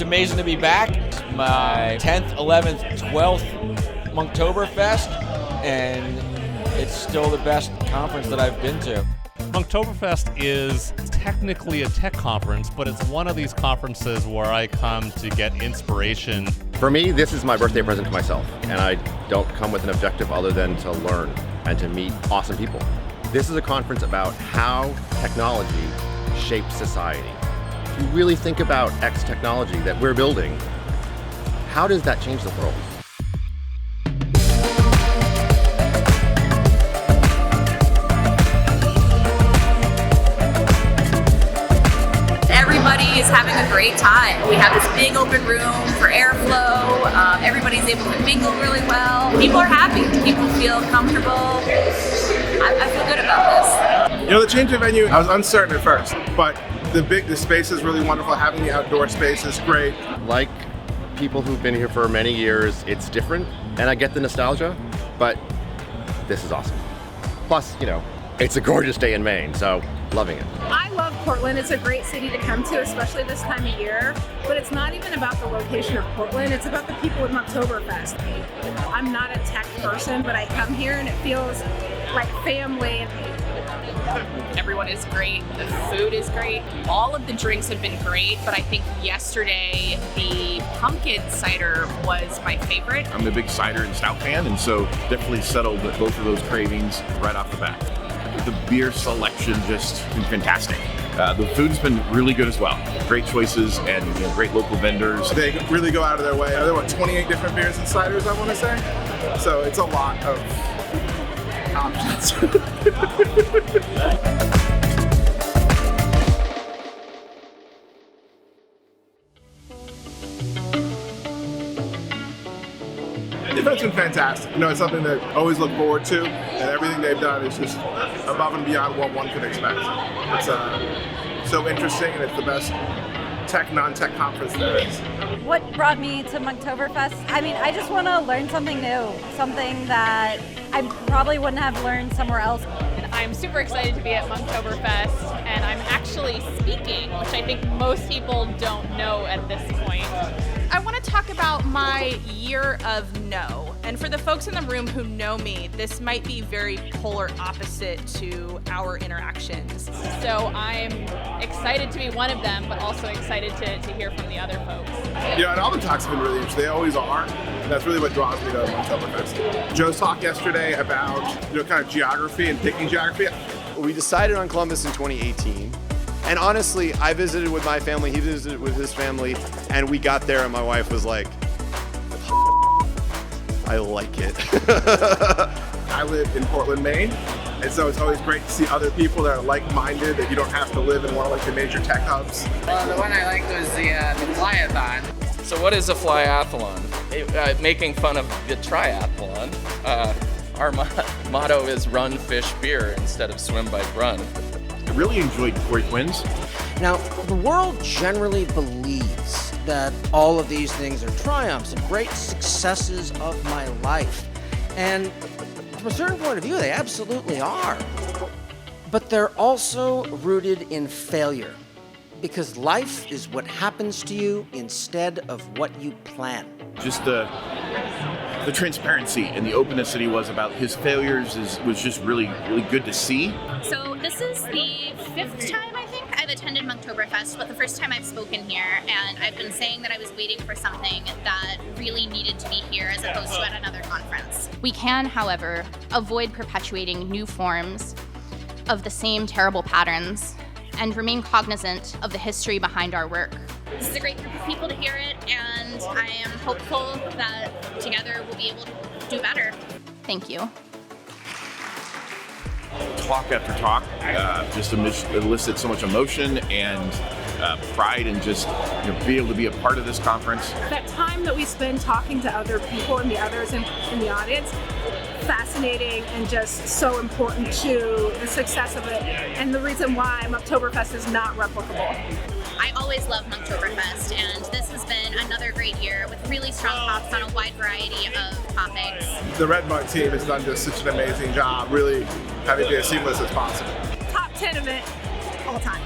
It's amazing to be back. My 10th, 11th, 12th Monktoberfest, and it's still the best conference that I've been to. Monktoberfest is technically a tech conference, but it's one of these conferences where I come to get inspiration. For me, this is my birthday present to myself, and I don't come with an objective other than to learn and to meet awesome people. This is a conference about how technology shapes society. If you really think about X technology that we're building, how does that change the world? Everybody is having a great time. We have this big open room for airflow. Everybody's able to mingle really well. People are happy. People feel comfortable. I feel good about this. You know, the change of venue, I was uncertain at first, but the space is really wonderful. Having the outdoor space is great. Like people who've been here for many years, it's different, and I get the nostalgia, but this is awesome. Plus, you know, it's a gorgeous day in Maine, so loving it. I love Portland. It's a great city to come to, especially this time of year. But it's not even about the location of Portland. It's about the people in Monktoberfest. I'm not a tech person, but I come here and it feels like family. Everyone is great. The food is great. All of the drinks have been great, but I think yesterday the pumpkin cider was my favorite. I'm a big cider and stout fan, and so definitely settled both of those cravings right off the bat. The beer selection just been fantastic. The food's been really good as well. Great choices and great local vendors. They really go out of their way. There were 28 different beers and ciders, I want to say. So it's a lot of options. The event's been fantastic. You know, it's something that I always look forward to, and everything they've done is just above and beyond what one could expect. It's so interesting, and it's the best tech, non-tech conference there is. What brought me to Monktoberfest? I mean, I just want to learn something new, something that I probably wouldn't have learned somewhere else. I'm super excited to be at Monktoberfest, and I'm actually speaking, which I think most people don't know at this point. I want to talk about my year of no. And for the folks in the room who know me, this might be very polar opposite to our interactions. So I'm excited to be one of them, but also excited to hear from the other folks. Yeah, and all the talks have been really interesting. They always are. And that's really what draws me to Monktoberfest. Joe's talk yesterday about kind of geography and picking geography. We decided on Columbus in 2018. And honestly, I visited with my family, he visited with his family, and we got there and my wife was like, I like it. I live in Portland, Maine, and so it's always great to see other people that are like-minded, that you don't have to live in one of the major tech hubs. Well, the one I liked was the flyathon. So what is a flyathon? Making fun of the triathlon. Our motto is run, fish, beer instead of swim, bike, run. I really enjoyed Corey Quinn's. Now, the world generally believes that all of these things are triumphs and great successes of my life. And from a certain point of view, they absolutely are. But they're also rooted in failure, because life is what happens to you instead of what you plan. Just the transparency and the openness that he was about his failures was just really, really good to see. So this is the 5th time, I think, I've attended Monktoberfest, but the first time I've spoken here, and I've been saying that I was waiting for something that really needed to be here as opposed to at another conference. We can, however, avoid perpetuating new forms of the same terrible patterns and remain cognizant of the history behind our work. This is a great group of people to hear it, and I am hopeful that together we'll be able to do better. Thank you. Talk after talk just elicit so much emotion and pride, and just be able to be a part of this conference. That time that we spend talking to other people and the others in the audience, fascinating and just so important to the success of it, and the reason why Monktoberfest is not replicable. I always love Monktoberfest, and this has been another great year with really strong talks on a wide variety of topics. The RedMonk team has done just such an amazing job, really having it as seamless as possible. Top 10 event all time.